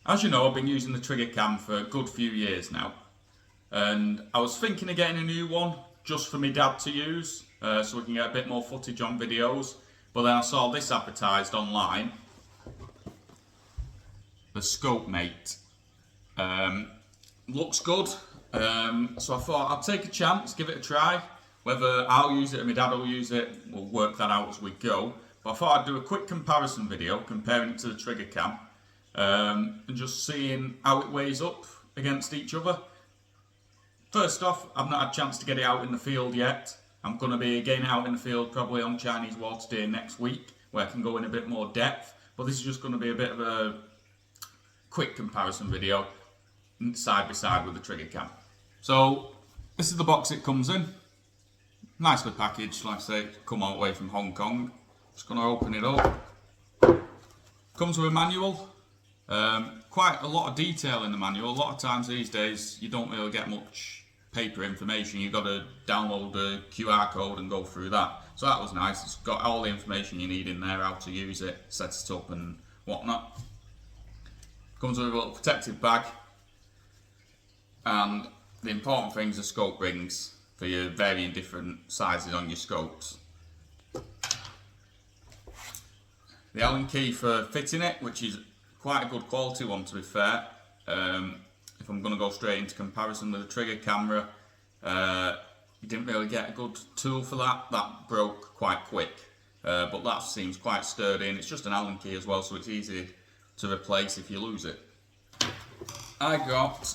As you know, I've been using the Triggercam for a good few years now, and I was thinking of getting a new one just for my dad to use, so we can get a bit more footage on videos. But then I saw this advertised online, the ScopeMate. Looks good, so I thought I'd take a chance, give it a try. Whether I'll use it or my dad will use it, we'll work that out as we go. But I thought I'd do a quick comparison video comparing it to the Triggercam. And just seeing how it weighs up against each other. First off, I've not had a chance to get it out in the field yet. I'm going to be getting it out in the field probably on Chinese Water Day next week, where I can go in a bit more depth. But this is just going to be a bit of a quick comparison video, side by side with the Triggercam. So this is the box it comes in. Nicely packaged, like I say, come all the way from Hong Kong. Just going to open it up. Comes with a manual. Quite a lot of detail in the manual. A lot of times these days you don't really get much paper information. You've got to download the QR code and go through that. So that was nice. It's got all the information you need in there, how to use it, set it up and whatnot. Comes with a little protective bag, and the important things are scope rings for your varying different sizes on your scopes. The Allen key for fitting it, which is quite a good quality one to be fair. If I'm going to go straight into comparison with the trigger camera, you didn't really get a good tool for that. That broke quite quick, but that seems quite sturdy, and it's just an Allen key as well, so it's easy to replace if you lose it. I got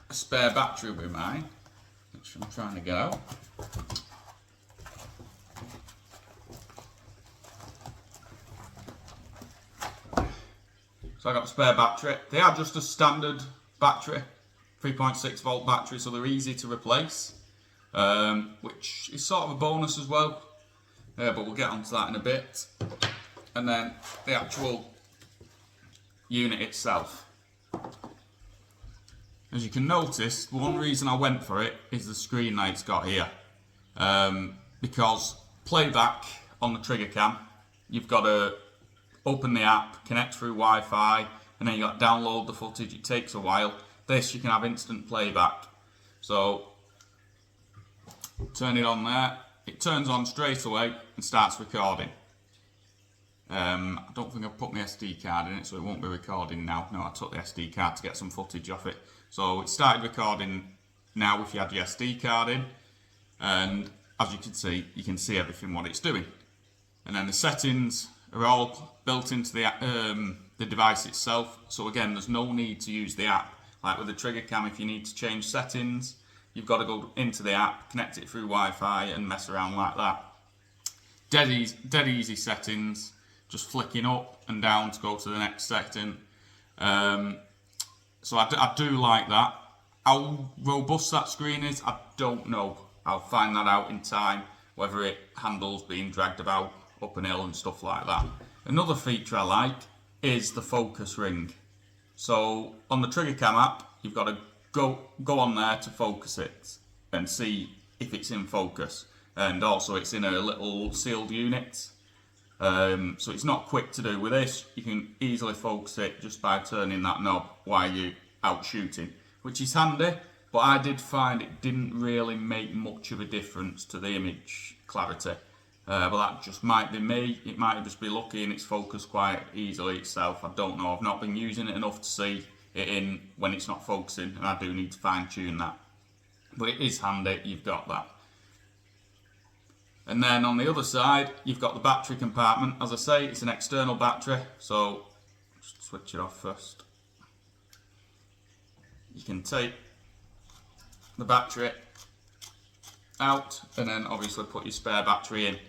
a spare battery with mine, which I'm trying to get out. So I got a spare battery. They are just a standard battery, 3.6 volt battery, so they're easy to replace, which is sort of a bonus as well, but we'll get onto that in a bit. And then the actual unit itself. As you can notice, one reason I went for it is the screen that it's got here, because playback on the Triggercam, you've got to open the app, connect through Wi-Fi, and then you got to download the footage. It takes a while. This, you can have instant playback. So turn it on there. It turns on straight away and starts recording. I don't think I've put my SD card in it, so it won't be recording now. No, I took the SD card to get some footage off it. So it started recording now if you had your SD card in, and as you can see everything what it's doing. And then the settings are all built into the device itself, so again there's no need to use the app. Like with the Triggercam, if you need to change settings, you've got to go into the app, connect it through Wi-Fi and mess around like that. Dead easy settings, just flicking up and down to go to the next setting. So I do like that. How robust that screen is, I don't know. I'll find that out in time, whether it handles being dragged about up an hill and stuff like that. Another feature I like is the focus ring. So on the Triggercam app, you've got to go on there to focus it and see if it's in focus. And also it's in a little sealed unit, so it's not quick to do. With this, you can easily focus it just by turning that knob while you're out shooting, which is handy. But I did find it didn't really make much of a difference to the image clarity. But that just might be me. It might just be lucky and it's focused quite easily itself. I don't know. I've not been using it enough to see it in when it's not focusing, and I do need to fine tune that. But it is handy, you've got that. And then on the other side, you've got the battery compartment. As I say, it's an external battery, so just switch it off first. You can take the battery out and then obviously put your spare battery in.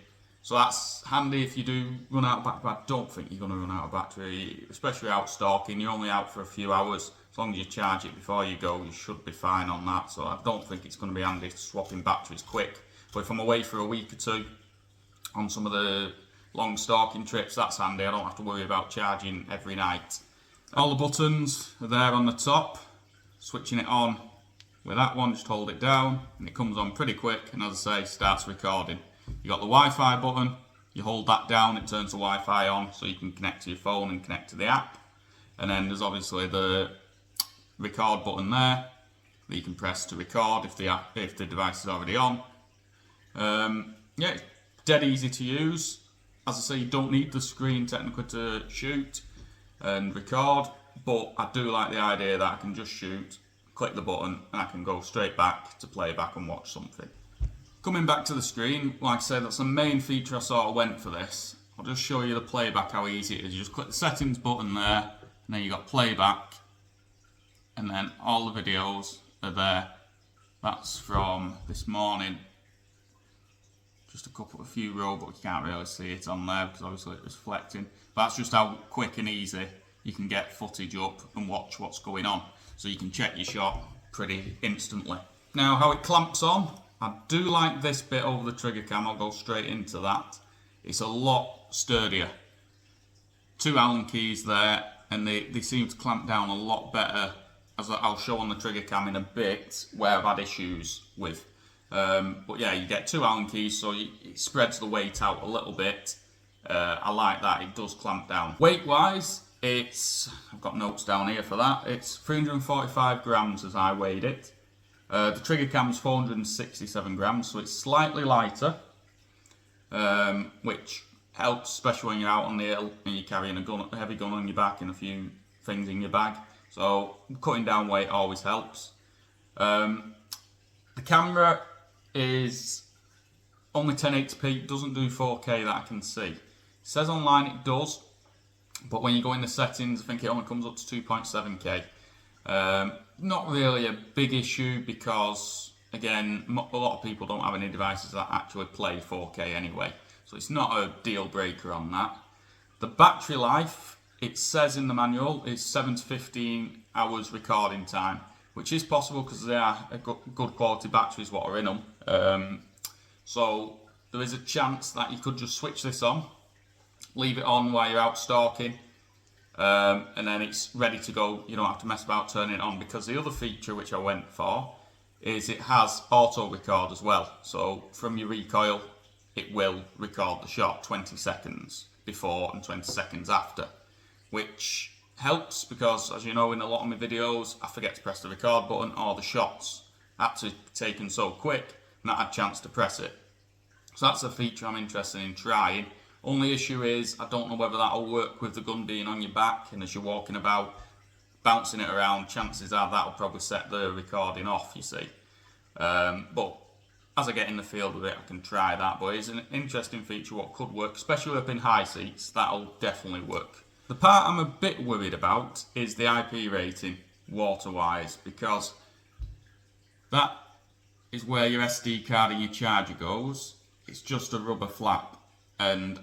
So that's handy if you do run out of battery. I don't think you're going to run out of battery, especially out stalking. You're only out for a few hours. As long as you charge it before you go, you should be fine on that. So I don't think it's going to be handy swapping batteries quick. But if I'm away for a week or two on some of the long stalking trips, that's handy. I don't have to worry about charging every night. All the buttons are there on the top. Switching it on with that one, just hold it down and it comes on pretty quick, and as I say, starts recording. You got the Wi-Fi button, you hold that down, it turns the Wi-Fi on so you can connect to your phone and connect to the app. And then there's obviously the record button there that you can press to record if the device is already on. Yeah, it's dead easy to use. As I say, you don't need the screen technically to shoot and record, but I do like the idea that I can just shoot, click the button, and I can go straight back to play back and watch something. Coming back to the screen, like I said, that's the main feature I sort of went for this. I'll just show you the playback, how easy it is. You just click the settings button there, and then you got playback, and then all the videos are there. That's from this morning. Just a few rows, but you can't really see it on there because obviously it was reflecting. But that's just how quick and easy you can get footage up and watch what's going on. So you can check your shot pretty instantly. Now, how it clamps on, I do like this bit over the Triggercam. I'll go straight into that. It's a lot sturdier. 2 Allen keys there, and they seem to clamp down a lot better, as I'll show on the Triggercam in a bit, where I've had issues with. But yeah, you get 2 Allen keys, so it spreads the weight out a little bit. I like that, it does clamp down. Weight wise, I've got notes down here for that, it's 345 grams as I weighed it. The Triggercam's 467 grams, so it's slightly lighter, which helps, especially when you're out on the hill and you're carrying a heavy gun on your back and a few things in your bag. So cutting down weight always helps. The camera is only 1080p, doesn't do 4K that I can see. It says online it does, but when you go in the settings, I think it only comes up to 2.7K. Not really a big issue because, again, a lot of people don't have any devices that actually play 4K anyway, so it's not a deal breaker on that. The battery life, it says in the manual, is 7 to 15 hours recording time, which is possible because they are good quality batteries what are in them. So there is a chance that you could just switch this on, leave it on while you're out stalking, and then it's ready to go. You don't have to mess about turning it on, because the other feature which I went for is it has auto record as well. So from your recoil, it will record the shot 20 seconds before and 20 seconds after, which helps because, as you know, in a lot of my videos I forget to press the record button, or the shots had to be taken so quick not had a chance to press it. So that's a feature I'm interested in trying. Only issue is I don't know whether that'll work with the gun being on your back, and as you're walking about bouncing it around, chances are that'll probably set the recording off, you see. But as I get in the field with it, I can try that. But it's an interesting feature what could work, especially up in high seats. That'll definitely work. The part I'm a bit worried about is the IP rating, water-wise, because that is where your SD card and your charger goes. It's just a rubber flap, and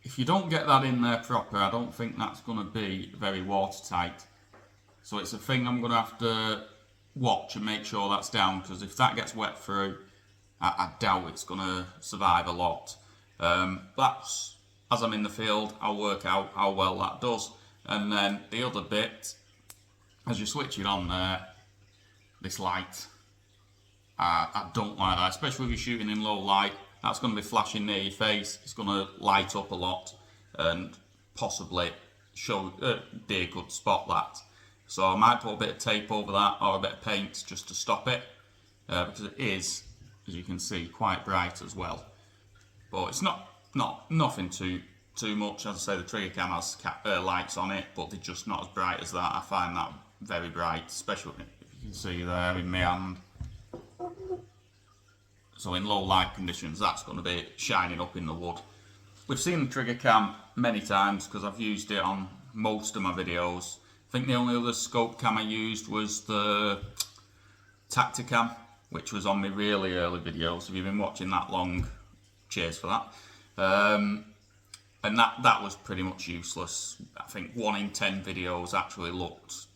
if you don't get that in there proper, I don't think that's going to be very watertight. So it's a thing I'm going to have to watch and make sure that's down, because if that gets wet through, I doubt it's going to survive a lot. That's, as I'm in the field, I'll work out how well that does. And then the other bit, as you switch it on there, this light, I don't like that, especially if you're shooting in low light. That's going to be flashing near your face, it's going to light up a lot and possibly show deer could spot that. So I might put a bit of tape over that, or a bit of paint just to stop it, because it is, as you can see, quite bright as well. But it's nothing too much. As I say, the Triggercam has lights on it, but they're just not as bright as that. I find that very bright, especially if you can see there in my hand. So in low light conditions, that's going to be shining up in the wood. We've seen the Triggercam many times because I've used it on most of my videos. I think the only other scope cam I used was the Tacticam, which was on my really early videos. If you've been watching that long, cheers for that. And that was pretty much useless. I think 1 in 10 videos actually looked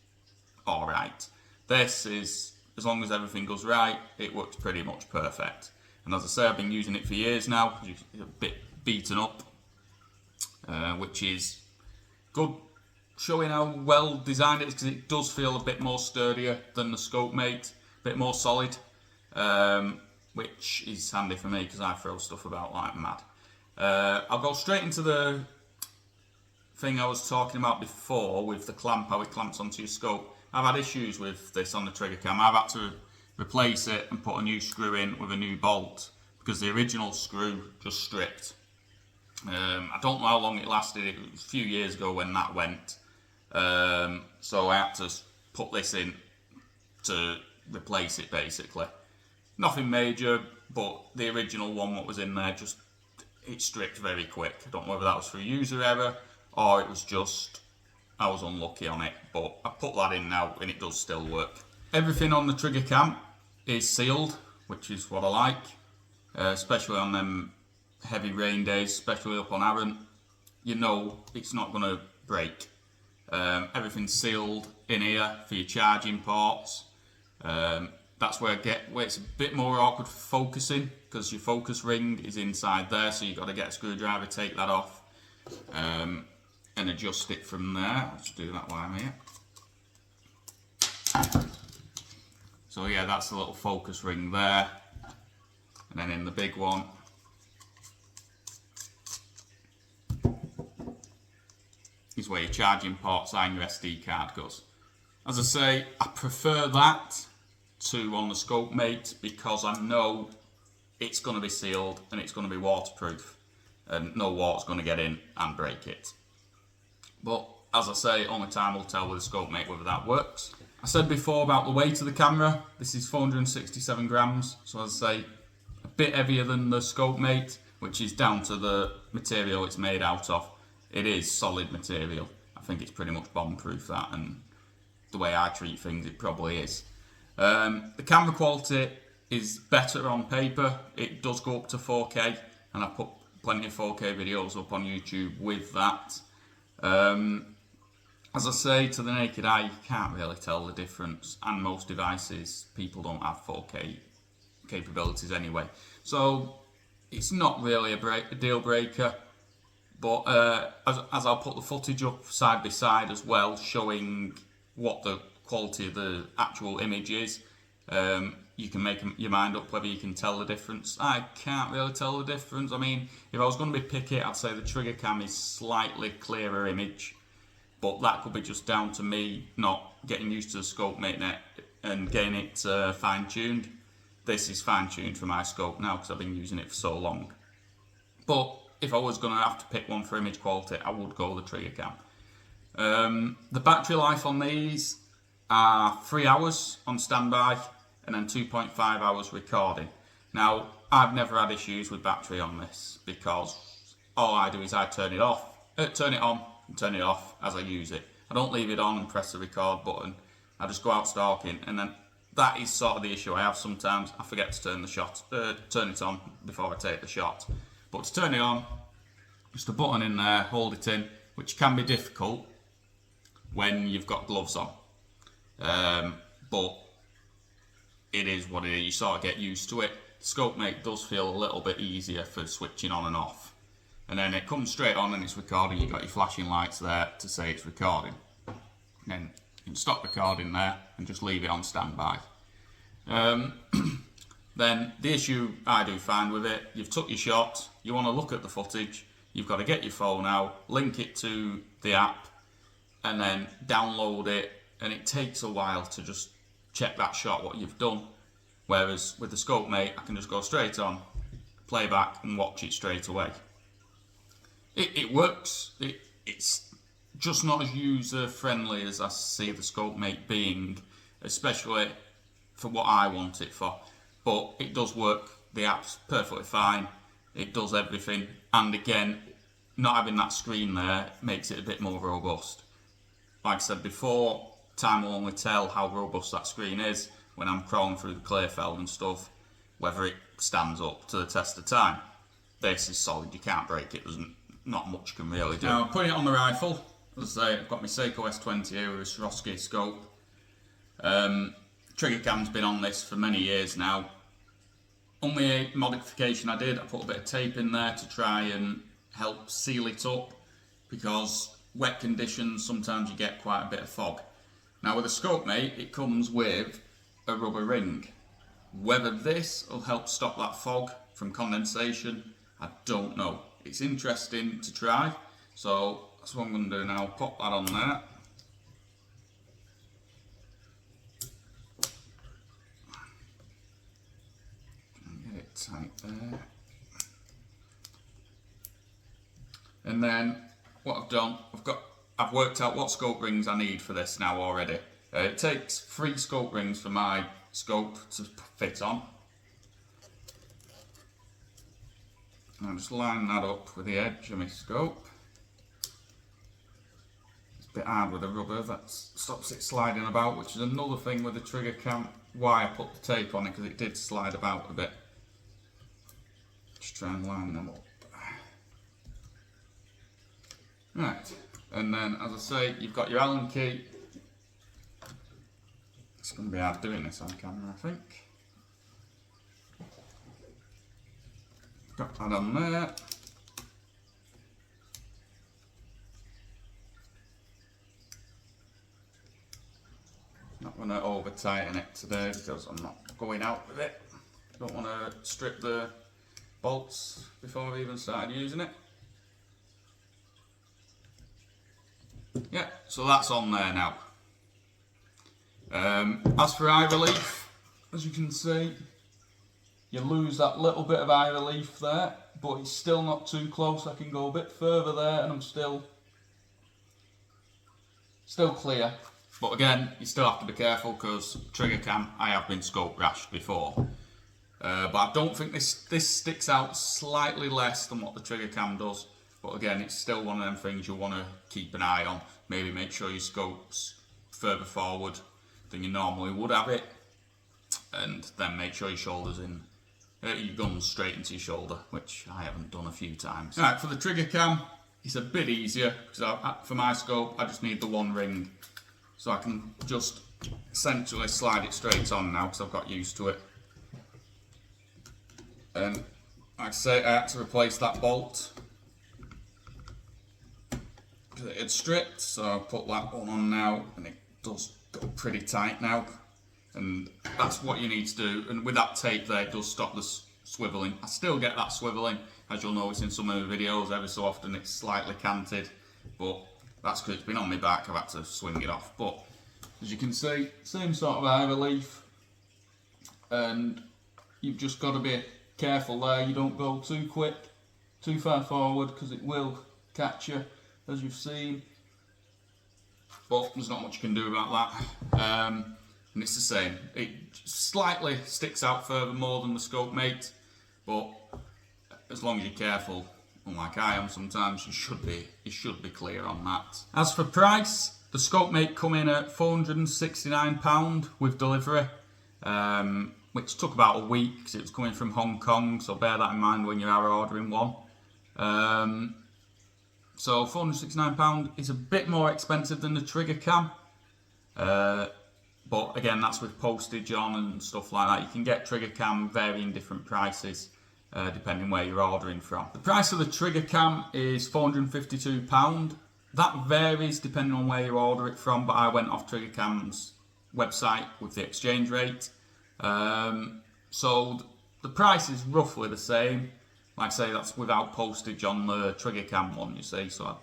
alright. This is, as long as everything goes right, it works pretty much perfect. And as I say, I've been using it for years now. It's a bit beaten up, which is good, showing how well designed it is, because it does feel a bit more sturdier than the ScopeMate, a bit more solid, which is handy for me because I throw stuff about like mad. I'll go straight into the thing I was talking about before with the clamp, how it clamps onto your scope. I've had issues with this on the Triggercam. I've had to replace it and put a new screw in with a new bolt because the original screw just stripped. I don't know how long it lasted. It was a few years ago when that went. So I had to put this in to replace it basically. Nothing major, but the original one that was in there it stripped very quick. I don't know whether that was through user error or it was just I was unlucky on it, but I put that in now and it does still work. Everything on the Triggercam is sealed, which is what I like, especially on them heavy rain days, especially up on Arran. You know it's not going to break. Everything's sealed in here for your charging ports. That's where it's a bit more awkward for focusing because your focus ring is inside there, so you've got to get a screwdriver, take that off, and adjust it from there. Let's do that while I'm here. So yeah, that's the little focus ring there, and then in the big one is where your charging ports and your SD card goes. As I say, I prefer that to on the ScopeMate because I know it's going to be sealed and it's going to be waterproof and no water's going to get in and break it. But as I say, only time will tell with the ScopeMate whether that works. I said before about the weight of the camera. This is 467 grams, so as I say, a bit heavier than the ScopeMate, which is down to the material it's made out of. It is solid material. I think it's pretty much bomb-proof, that, and the way I treat things, it probably is. The camera quality is better on paper. It does go up to 4K, and I put plenty of 4K videos up on YouTube with that. As I say, to the naked eye, you can't really tell the difference, and most devices, people don't have 4K capabilities anyway. So it's not really a deal breaker. But as I'll put the footage up side by side as well, showing what the quality of the actual image is, you can make your mind up whether you can tell the difference. I can't really tell the difference. I mean, if I was going to be picky, I'd say the Triggercam is slightly clearer image, but that could be just down to me not getting used to the ScopeMate and getting it fine-tuned. This is fine-tuned for my scope now because I've been using it for so long. But if I was going to have to pick one for image quality, I would go with the Triggercam. The battery life on these are 3 hours on standby and then 2.5 hours recording. Now, I've never had issues with battery on this because all I do is I turn it on and turn it off as I use it. I don't leave it on and press the record button. I just go out stalking, and then that is sort of the issue I have sometimes. I forget to turn it on before I take the shot. But to turn it on, just a button in there, hold it in, which can be difficult when you've got gloves on. But it is what it is, you sort of get used to it. ScopeMate does feel a little bit easier for switching on and off. And then it comes straight on and it's recording, you've got your flashing lights there to say it's recording. And then you can stop recording there and just leave it on standby. Then the issue I do find with it, you've took your shot, you want to look at the footage, you've got to get your phone out, link it to the app, and then download it, and it takes a while to just check that shot, what you've done. Whereas with the ScopeMate, I can just go straight on, play back, and watch it straight away. It works. It's just not as user-friendly as I see the ScopeMate being, especially for what I want it for. But it does work. The app's perfectly fine. It does everything. And again, not having that screen there makes it a bit more robust. Like I said before, time will only tell how robust that screen is when I'm crawling through the Clayfell and stuff, whether it stands up to the test of time. This is solid, you can't break it, not much can really do. Now, putting it on the rifle, as I say, I've got my Seiko S20 here with a Trusty scope. Triggercam's been on this for many years now. Only a modification I did, I put a bit of tape in there to try and help seal it up, because wet conditions, sometimes you get quite a bit of fog. Now with a ScopeMate, it comes with a rubber ring. Whether this will help stop that fog from condensation, I don't know. It's interesting to try, so that's what I'm going to do now. Pop that on there. Get it tight there. And then what I've done, I've worked out what scope rings I need for this now already. It takes 3 scope rings for my scope to fit on. I'll just line that up with the edge of my scope. It's a bit hard with the rubber, that stops it sliding about, which is another thing with the Triggercam, why I put the tape on it, because it did slide about a bit. Just try and line them up. Right, and then as I say, you've got your Allen key. It's going to be hard doing this on camera, I think. Got that on there. Not going to over tighten it today because I'm not going out with it. Don't want to strip the bolts before I've even started using it. Yeah, so that's on there now. As for eye relief, as you can see, you lose that little bit of eye relief there, but it's still not too close. I can go a bit further there and I'm still clear. But again, you still have to be careful because Triggercam, I have been scope rashed before. But I don't think this sticks out slightly less than what the Triggercam does. But again, it's still one of them things you want to keep an eye on. Maybe make sure your scope's further forward than you normally would have it. And then make sure your shoulder's in, your gun's straight into your shoulder, which I haven't done a few times. Right, for the Triggercam, it's a bit easier, because for my scope, I just need the one ring. So I can just essentially slide it straight on now, because I've got used to it. And like I say, I had to replace that bolt. It had stripped, so I'll put that one on now, and it does go pretty tight now, and that's what you need to do. And with that tape there, it does stop the swiveling. I still get that swiveling, as you'll notice in some of the videos. Every so often it's slightly canted, but that's because it's been on my back. I've had to swing it off. But as you can see, same sort of eye relief, and you've just got to be careful there. You don't go too quick, too far forward, because it will catch you, as you've seen. But there's not much you can do about that. And it's the same. It slightly sticks out further more than the ScopeMate, but as long as you're careful, unlike I am sometimes, you should be clear on that. As for price, the ScopeMate come in at £469 with delivery, which took about a week because it was coming from Hong Kong, so bear that in mind when you are ordering one. So £469 is a bit more expensive than the Triggercam, but again, that's with postage on and stuff like that. You can get Triggercam varying different prices depending where you're ordering from. The price of the Triggercam is £452. That varies depending on where you order it from, but I went off Triggercam's website with the exchange rate. So the price is roughly the same. Like I say, that's without postage on the Triggercam one, you see, so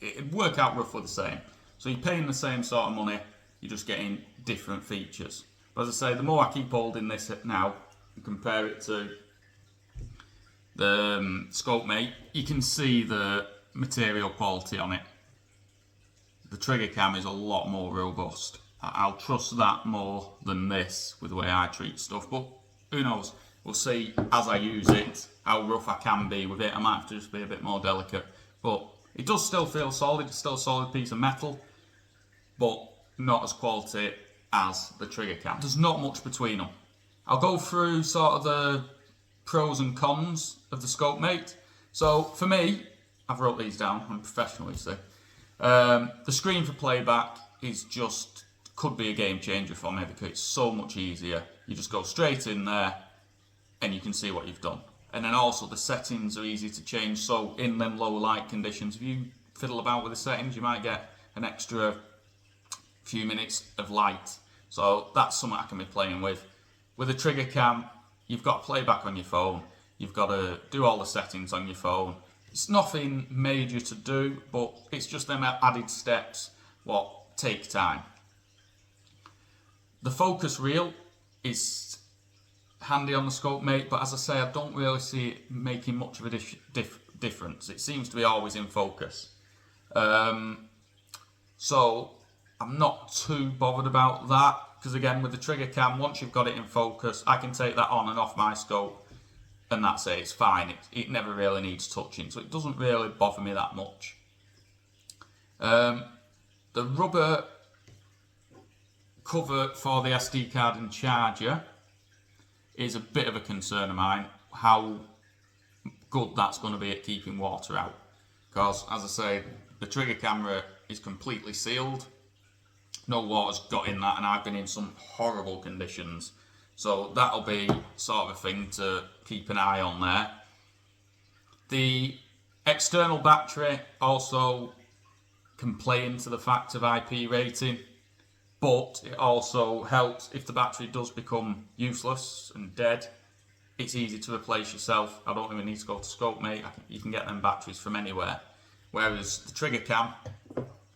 it'd work out roughly the same. So you're paying the same sort of money, you're just getting different features. But as I say, the more I keep holding this now and compare it to the ScopeMate, you can see the material quality on it. The Triggercam is a lot more robust. I'll trust that more than this with the way I treat stuff, but who knows? We'll see as I use it how rough I can be with it. I might have to just be a bit more delicate, but it does still feel solid. It's still a solid piece of metal, but not as quality as the Triggercam. There's not much between them. I'll go through sort of the pros and cons of the ScopeMate. So for me, I've wrote these down. I'm professional, you see. The screen for playback is just could be a game changer for me because it's so much easier. You just go straight in there and you can see what you've done. And then also the settings are easy to change, so in them low light conditions, if you fiddle about with the settings, you might get an extra few minutes of light. So that's something I can be playing with. With a Triggercam, you've got playback on your phone, you've got to do all the settings on your phone, It's nothing major to do, but it's just them added steps what take time. The focus reel is handy on the ScopeMate, but as I say, I don't really see it making much of a difference. It seems to be always in focus. So I'm not too bothered about that, because again, with the Triggercam, once you've got it in focus, I can take that on and off my scope, and that's it, it's fine. It never really needs touching, so it doesn't really bother me that much. The rubber cover for the SD card and charger is a bit of a concern of mine, how good that's going to be at keeping water out. Because, as I say, the trigger camera is completely sealed. No water's got in that, and I've been in some horrible conditions. So that'll be sort of a thing to keep an eye on there. The external battery also can play into the fact of IP rating, but it also helps if the battery does become useless and dead. It's easy to replace yourself. I don't even need to go to ScopeMate. You can get them batteries from anywhere. Whereas the Triggercam,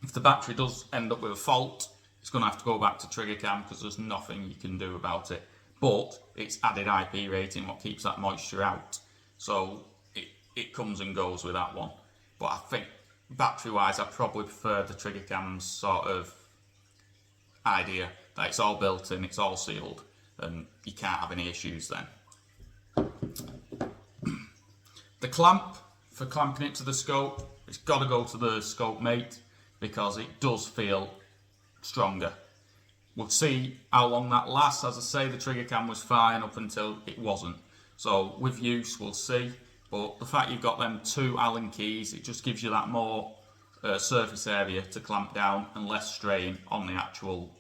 if the battery does end up with a fault, it's going to have to go back to Triggercam because there's nothing you can do about it. But it's added IP rating what keeps that moisture out. So it comes and goes with that one. But I think battery wise, I probably prefer the Triggercam's sort of idea that it's all built in, it's all sealed, and you can't have any issues then. The clamp for clamping it to the scope, it's got to go to the ScopeMate because it does feel stronger. We'll see how long that lasts. As I say, the Triggercam was fine up until it wasn't. So with use, we'll see. But the fact you've got them two Allen keys, it just gives you that more surface area to clamp down and less strain on the actual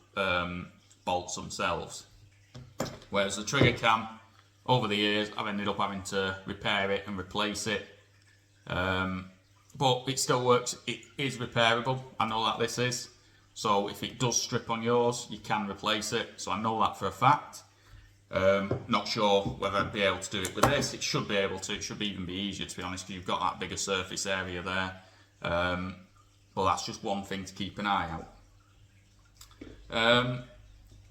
bolts themselves. Whereas the Triggercam, over the years, I've ended up having to repair it and replace it. But it still works. It is repairable. I know that this is. So if it does strip on yours, you can replace it. So I know that for a fact. Not sure whether I'd be able to do it with this. It should be able to. It should even be easier, to be honest, because you've got that bigger surface area there. But that's just one thing to keep an eye out.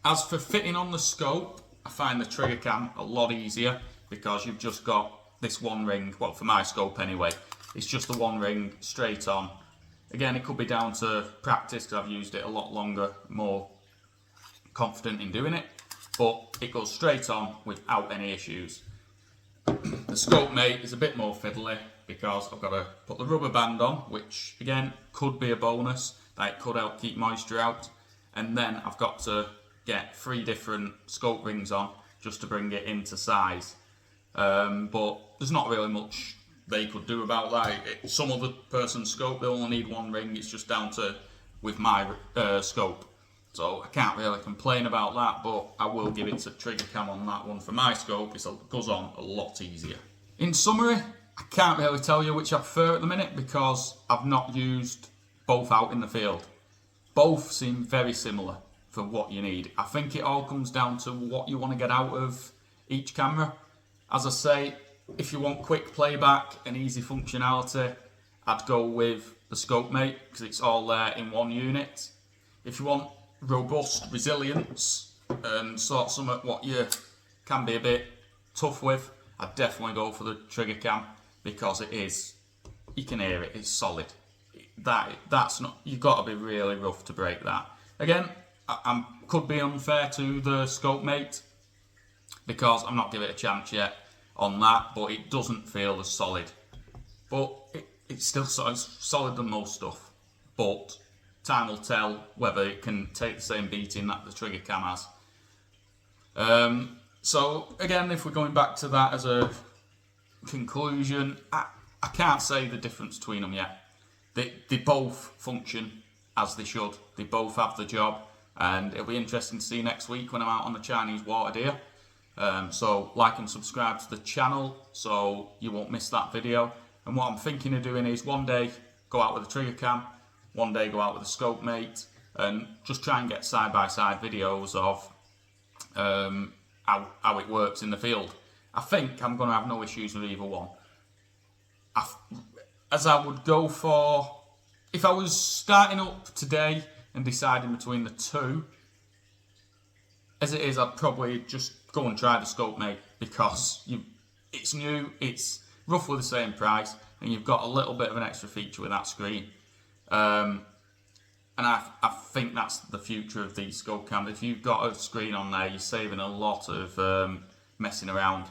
As for fitting on the scope, I find the Triggercam a lot easier because you've just got this one ring. Well, for my scope anyway, it's just the one ring straight on. Again, it could be down to practice because I've used it a lot longer, more confident in doing it. But it goes straight on without any issues. The ScopeMate is a bit more fiddly because I've got to put the rubber band on, which again could be a bonus, that it could help keep moisture out. And then I've got to get 3 different scope rings on just to bring it into size. But there's not really much they could do about that. Some other person's scope, they only need 1 ring. It's just down to with my scope. So I can't really complain about that, but I will give it to Triggercam on that one. For my scope, it goes on a lot easier. In summary, I can't really tell you which I prefer at the minute because I've not used both out in the field. Both seem very similar for what you need. I think it all comes down to what you want to get out of each camera. As I say, if you want quick playback and easy functionality, I'd go with the ScopeMate because it's all there in one unit. If you want robust resilience and sort of something what you can be a bit tough with, I'd definitely go for the Triggercam because it is, you can hear it, it's solid. That's not, you've got to be really rough to break that. Again, I could be unfair to the ScopeMate because I'm not giving it a chance yet on that, but it doesn't feel as solid. But it's still solid than most stuff. But time will tell whether it can take the same beating that the Triggercam has. So again, if we're going back to that as a conclusion, I can't say the difference between them yet. They both function as they should. They both have the job, and it'll be interesting to see next week when I'm out on the Chinese water deer. So like and subscribe to the channel so you won't miss that video. And what I'm thinking of doing is one day go out with a Triggercam, one day go out with a ScopeMate, and just try and get side-by-side videos of how it works in the field. I think I'm going to have no issues with either one. as I would go for, if I was starting up today and deciding between the two, as it is, I'd probably just go and try the ScopeMate, because it's new, it's roughly the same price, and you've got a little bit of an extra feature with that screen. And I think that's the future of these scope cams. If you've got a screen on there, you're saving a lot of messing around.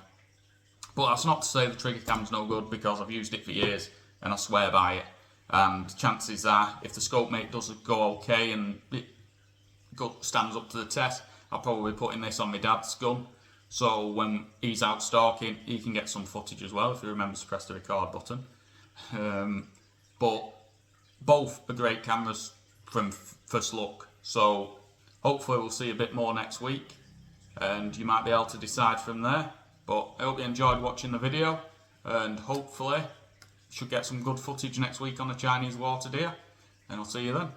But that's not to say the Triggercam's no good, because I've used it for years and I swear by it. And chances are, if the ScopeMate does go okay and it stands up to the test, I'll probably be putting this on my dad's gun. So when he's out stalking, he can get some footage as well, if he remembers to press the record button. But both are great cameras from first look. So hopefully we'll see a bit more next week, and you might be able to decide from there. But I hope you enjoyed watching the video, and hopefully should get some good footage next week on the Chinese water deer, and I'll see you then.